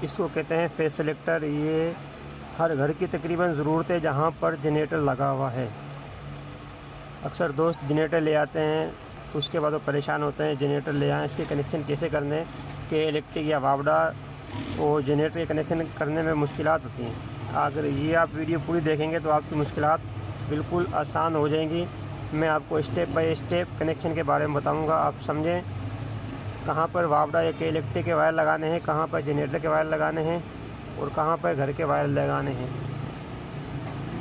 इसको कहते हैं फेस सेलेक्टर। ये हर घर की तकरीबन ज़रूरत है जहाँ पर जनरेटर लगा हुआ है। अक्सर दोस्त जनरेटर ले आते हैं तो उसके बाद वो परेशान होते हैं जनरेटर ले आएँ, इसके कनेक्शन कैसे करने के इलेक्ट्रिक या वावडा और जनरेटर के कनेक्शन करने में मुश्किलात होती हैं। अगर ये आप वीडियो पूरी देखेंगे तो आपकी मुश्किलात बिल्कुल आसान हो जाएंगी। मैं आपको स्टेप बाय स्टेप कनेक्शन के बारे में बताऊंगा, आप समझें कहाँ पर वावडा या के इलेक्ट्रिक के वायर लगाने हैं, कहाँ पर जनरेटर के वायर लगाने हैं और कहाँ पर घर के वायर लगाने हैं।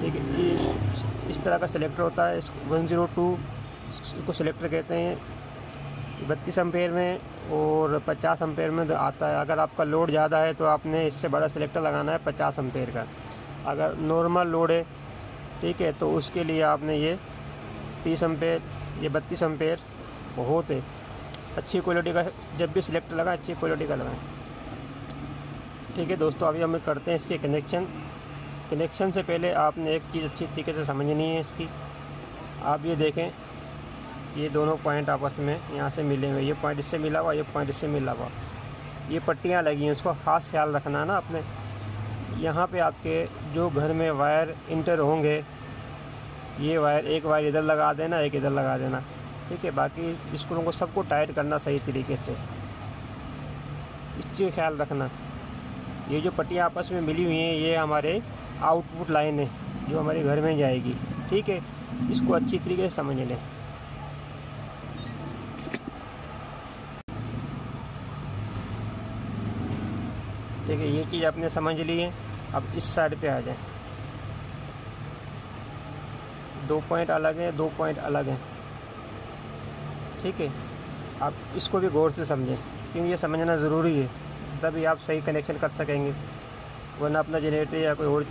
ठीक है, ये इस तरह का सेलेक्टर होता है। 102 इसको सेलेक्टर कहते हैं। 32 एम्पेयर में और 50 एम्पेयर में आता है। अगर आपका लोड ज़्यादा है तो आपने इससे बड़ा सेलेक्टर लगाना है 50 एम्पेयर का। अगर नॉर्मल लोड है, ठीक है, तो उसके लिए आपने ये 30 एम्पेयर, ये 32 एम्पेयर बहुत है। अच्छी क्वालिटी का जब भी सिलेक्टर लगाएं अच्छी क्वालिटी का लगाएं। ठीक है दोस्तों, अभी हम करते हैं इसके कनेक्शन से पहले आपने एक चीज़ अच्छी तरीके से समझनी है इसकी। आप ये देखें, ये दोनों पॉइंट आपस में यहाँ से मिले हुए, ये पॉइंट इससे मिला हुआ, ये पॉइंट इससे मिला हुआ, ये पट्टियाँ लगी हैं, उसको खास ख्याल रखना है ना अपने। यहाँ पे आपके जो घर में वायर इंटर होंगे, ये वायर, एक वायर इधर लगा देना, एक इधर लगा देना, ठीक है। बाकी स्क्रू को सबको टाइट करना सही तरीके से, इस चीज़ का ख्याल रखना। ये जो पट्टियाँ आपस में मिली हुई हैं ये हमारे आउटपुट लाइन है जो हमारे घर में जाएगी, ठीक है। इसको अच्छी तरीके से समझ लें। ठीक है, ये चीज़ आपने समझ ली है। अब इस साइड पे आ जाए। 2 पॉइंट अलग हैं, 2 पॉइंट अलग हैं, ठीक है। आप इसको भी गौर से समझें क्योंकि ये समझना ज़रूरी है, तभी आप सही कनेक्शन कर सकेंगे, वरना अपना जनरेटर या कोई और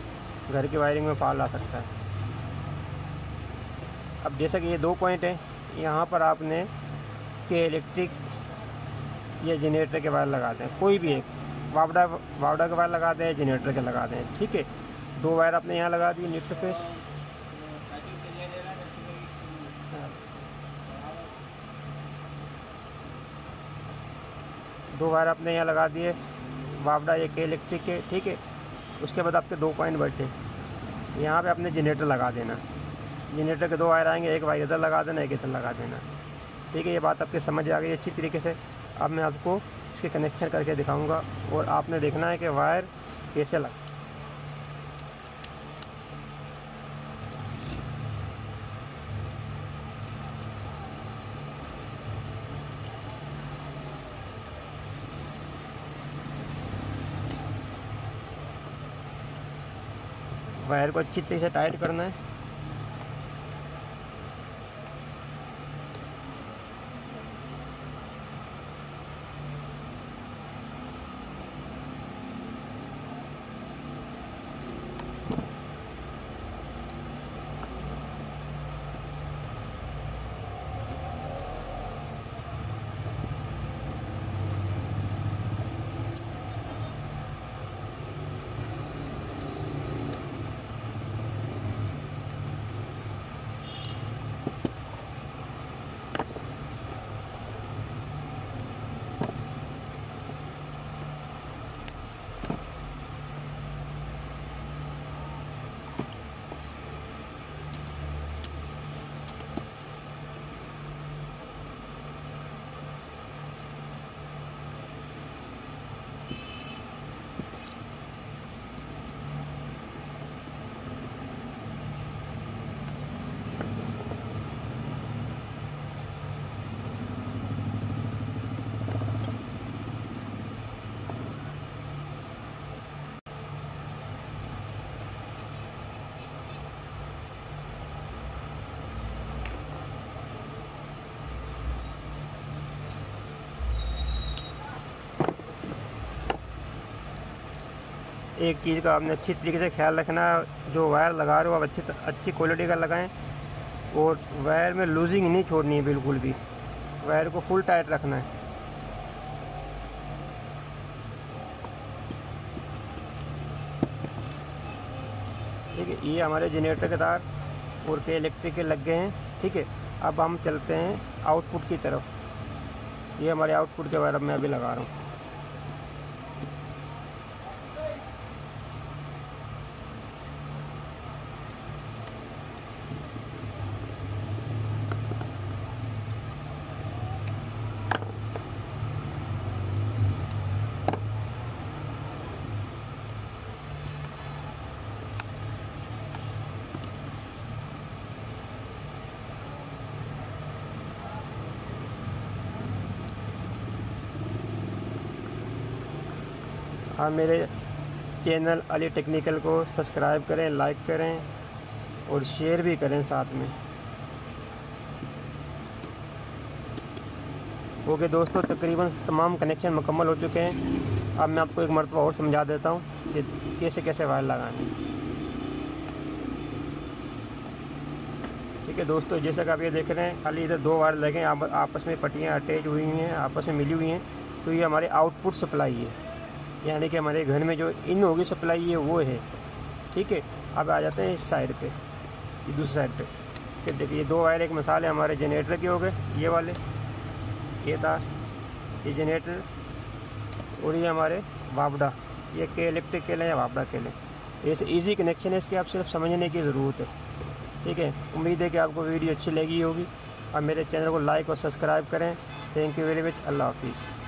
घर की वायरिंग में फॉल्ट आ सकता है। अब जैसा कि ये 2 पॉइंट हैं, यहाँ पर आपने के इलेक्ट्रिक या जनरेटर के वायर लगा दें, कोई भी एक, वावडा के वायर लगा दें, जनरेटर के लगा दें, ठीक है। 2 वायर आपने यहाँ लगा दिए न्यूट्रल फेस, 2 वायर आपने यहाँ लगा दिए वावडा या के इलेक्ट्रिक के, ठीक है। उसके बाद आपके 2 पॉइंट बैठे, यहाँ पे आपने जनरेटर लगा देना। जनरेटर के 2 वायर आएंगे, एक वायर इधर लगा देना, एक इधर लगा देना, ठीक है। ये बात आपके समझ आ गई अच्छी तरीके से। अब मैं आपको इसके कनेक्शन करके दिखाऊंगा और आपने देखना है कि वायर कैसे लगा। वायर को अच्छी तरीके से टाइट करना है। एक चीज़ का आपने अच्छी तरीके से ख्याल रखना, जो वायर लगा रहे हो आप अच्छी क्वालिटी का लगाएं और वायर में लूजिंग नहीं छोड़नी है बिल्कुल भी, वायर को फुल टाइट रखना है। ठीक है, ये हमारे जनरेटर के तार और के इलेक्ट्रिक के लग गए हैं, ठीक है। अब हम चलते हैं आउटपुट की तरफ। ये हमारे आउटपुट के वायर अब मैं अभी लगा रहा हूँ। आप मेरे चैनल अली टेक्निकल को सब्सक्राइब करें, लाइक करें और शेयर भी करें साथ में। ओके दोस्तों, तकरीबन तमाम कनेक्शन मुकम्मल हो चुके हैं। अब मैं आपको एक मरतबा और समझा देता हूँ कि कैसे कैसे वायर लगाने। ठीक है दोस्तों, जैसा कि आप ये देख रहे हैं, खाली इधर 2 वायर लगे हैं, आपस में पट्टियाँ अटैच हुई हैं, आपस में मिली हुई हैं। तो ये हमारे आउटपुट सप्लाई है, यानी कि हमारे घर में जो इन होगी सप्लाई है वो है। ठीक है, अब आ जाते हैं इस साइड पे, ये दूसरी साइड पे। फिर देखिए ये 2 वायर एक मिसाल है हमारे जनरेटर के हो गए, ये वाले, ये तार, ये जनरेटर, और ये हमारे वापडा, ये के इलेक्ट्रिक केबल या वापडा केबल। ऐसे इजी कनेक्शन है इसके, आप सिर्फ समझने की ज़रूरत है। ठीक है, उम्मीद है कि आपको वीडियो अच्छी लगी होगी। और मेरे चैनल को लाइक और सब्सक्राइब करें। Thank you very much. Allah हाफिज़।